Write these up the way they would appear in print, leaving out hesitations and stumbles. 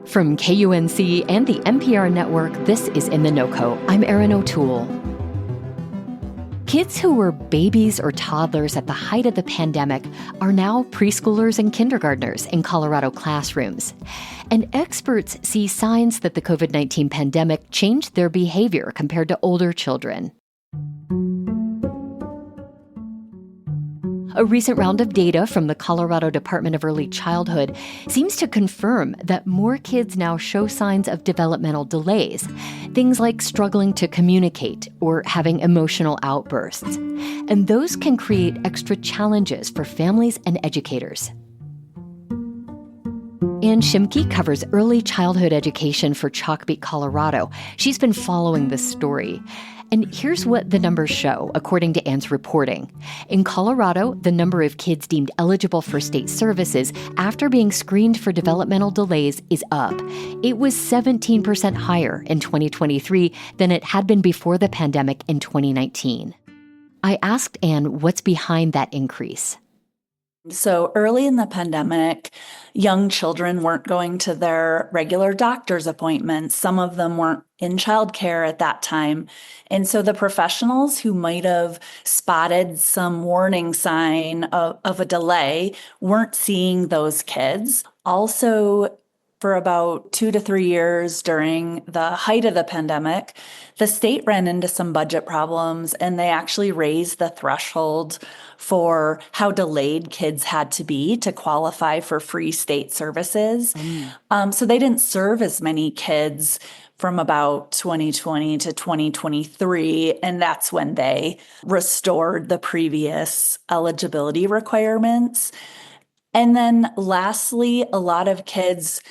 From KUNC and the NPR network, this is In the NOCO. I'm Erin O'Toole. Kids who were babies or toddlers at the height of the pandemic are now preschoolers and kindergartners in Colorado classrooms. And experts see signs that the COVID-19 pandemic changed their behavior compared to older children. A recent round of data from the Colorado Department of Early Childhood seems to confirm that more kids now show signs of developmental delays, things like struggling to communicate or having emotional outbursts. And those can create extra challenges for families and educators. Ann Shimke covers early childhood education for Chalkbeat, Colorado. She's been following this story. And here's what the numbers show, according to Ann's reporting. In Colorado, the number of kids deemed eligible for state services after being screened for developmental delays is up. It was 17% higher in 2023 than it had been before the pandemic in 2019. I asked Ann what's behind that increase. So early in the pandemic, young children weren't going to their regular doctor's appointments. Some of them weren't in childcare at that time. And so the professionals who might have spotted some warning sign of a delay weren't seeing those kids. Also, for about 2 to 3 years during the height of the pandemic, the state ran into some budget problems and they actually raised the threshold for how delayed kids had to be to qualify for free state services. So they didn't serve as many kids from about 2020 to 2023, and that's when they restored the previous eligibility requirements. And then lastly, a lot of kids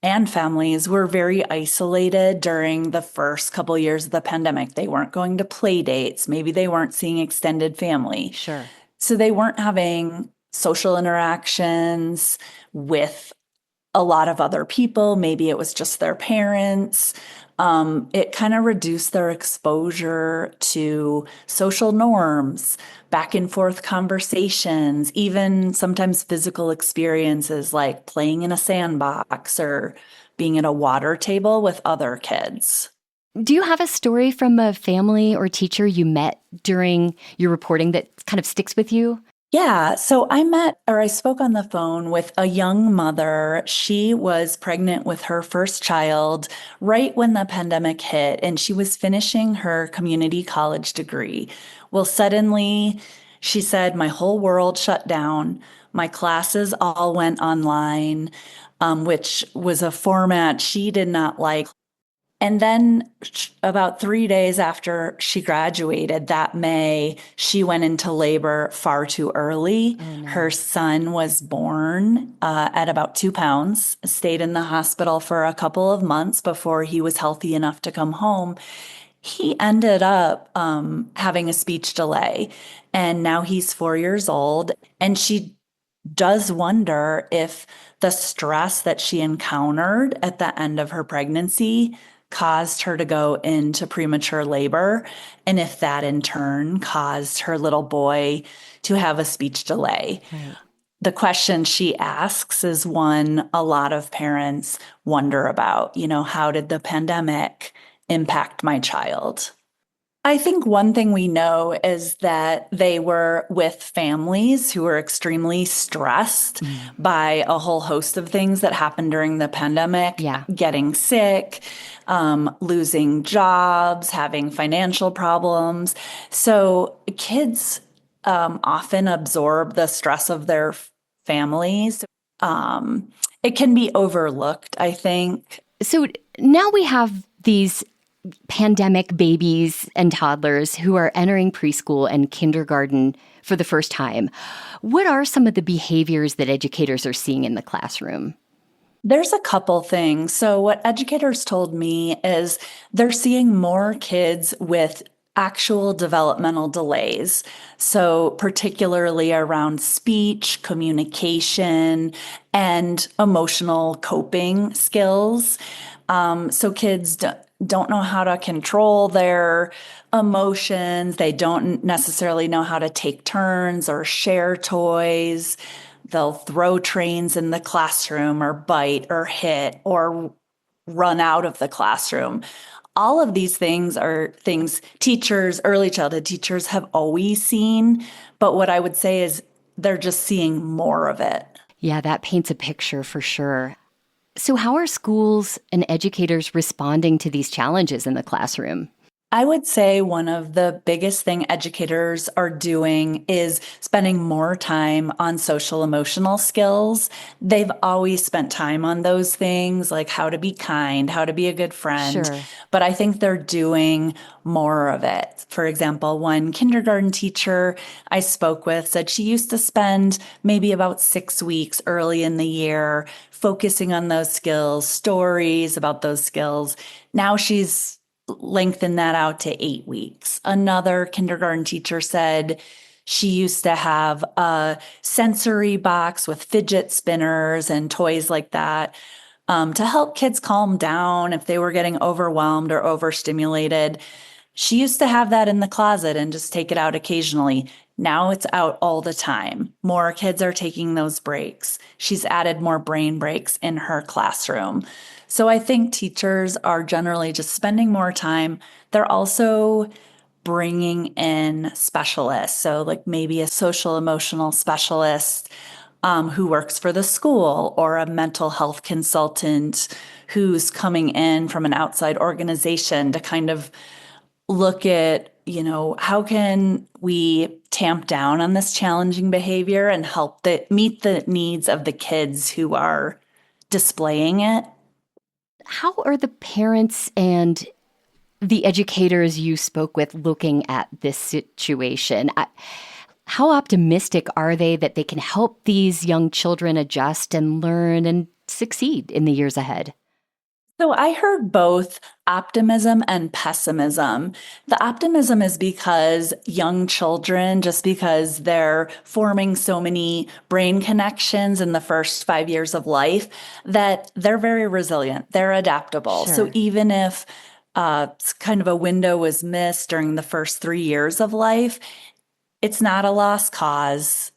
and families were very isolated during the first couple of years of the pandemic. They weren't going to play dates. Maybe they weren't seeing extended family. Sure. So they weren't having social interactions with a lot of other people. Maybe it was just their parents. It kind of reduced their exposure to social norms, back and forth conversations, even sometimes physical experiences like playing in a sandbox or being at a water table with other kids. Do you have a story from a family or teacher you met during your reporting that kind of sticks with you? Yeah, so I spoke on the phone with a young mother. She was pregnant with her first child right when the pandemic hit, and she was finishing her community college degree. Well, suddenly, she said, my whole world shut down. My classes all went online, which was a format she did not like. And then about 3 days after she graduated that May, she went into labor far too early. Oh, no. Her son was born at about 2 pounds, stayed in the hospital for a couple of months before he was healthy enough to come home. He ended up having a speech delay, and now he's 4 years old. And she does wonder if the stress that she encountered at the end of her pregnancy caused her to go into premature labor, and if that in turn caused her little boy to have a speech delay. Right. The question she asks is one a lot of parents wonder about. How did the pandemic impact my child? I think one thing we know is that they were with families who were extremely stressed by a whole host of things that happened during the pandemic. Yeah. Getting sick, losing jobs, having financial problems. So kids often absorb the stress of their families. It can be overlooked, I think. So now we have these pandemic babies and toddlers who are entering preschool and kindergarten for the first time. What are some of the behaviors that educators are seeing in the classroom? There's a couple things. So what educators told me is they're seeing more kids with actual developmental delays. So particularly around speech, communication, and emotional coping skills. So kids don't know how to control their emotions. They don't necessarily know how to take turns or share toys. They'll throw trains in the classroom or bite or hit or run out of the classroom. All of these things are things teachers, early childhood teachers have always seen, but what I would say is they're just seeing more of it. Yeah, that paints a picture for sure. So how are schools and educators responding to these challenges in the classroom? I would say one of the biggest thing educators are doing is spending more time on social emotional skills. They've always spent time on those things like how to be kind, how to be a good friend, Sure. but I think they're doing more of it. For example, one kindergarten teacher I spoke with said she used to spend maybe about 6 weeks early in the year focusing on those skills, stories about those skills. Now she's lengthen that out to 8 weeks. Another kindergarten teacher said she used to have a sensory box with fidget spinners and toys like that to help kids calm down if they were getting overwhelmed or overstimulated. She used to have that in the closet and just take it out occasionally. Now it's out all the time. More kids are taking those breaks. She's added more brain breaks in her classroom. So I think teachers are generally just spending more time. They're also bringing in specialists. So, like maybe a social emotional specialist who works for the school or a mental health consultant who's coming in from an outside organization to kind of look at, how can we tamp down on this challenging behavior and help meet the needs of the kids who are displaying it. How are the parents and the educators you spoke with looking at this situation? How optimistic are they that they can help these young children adjust and learn and succeed in the years ahead? So I heard both optimism and pessimism. The optimism is because young children, just because they're forming so many brain connections in the first 5 years of life, that they're very resilient, they're adaptable. Sure. So even if kind of a window was missed during the first 3 years of life, it's not a lost cause.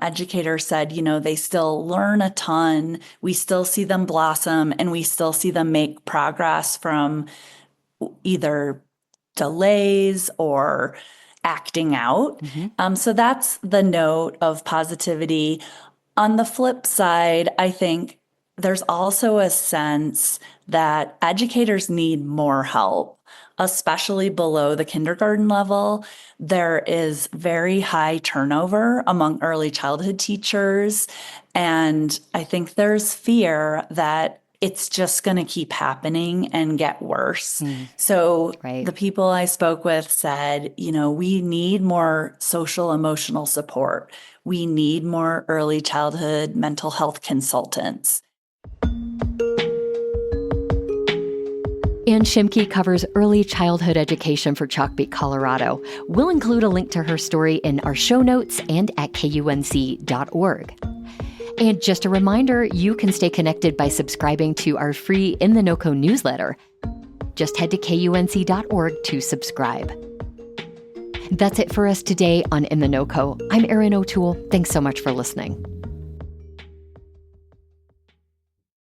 Educators said, they still learn a ton. We still see them blossom and we still see them make progress from either delays or acting out. So that's the note of positivity. On the flip side, I think there's also a sense that educators need more help, especially below the kindergarten level. There is very high turnover among early childhood teachers. And I think there's fear that it's just going to keep happening and get worse. So Right. the people I spoke with said, we need more social emotional support. We need more early childhood mental health consultants. Ann Shimke covers early childhood education for Chalkbeat, Colorado. We'll include a link to her story in our show notes and at kunc.org. And just a reminder, you can stay connected by subscribing to our free In the NOCO newsletter. Just head to kunc.org to subscribe. That's it for us today on In the NOCO. I'm Erin O'Toole. Thanks so much for listening.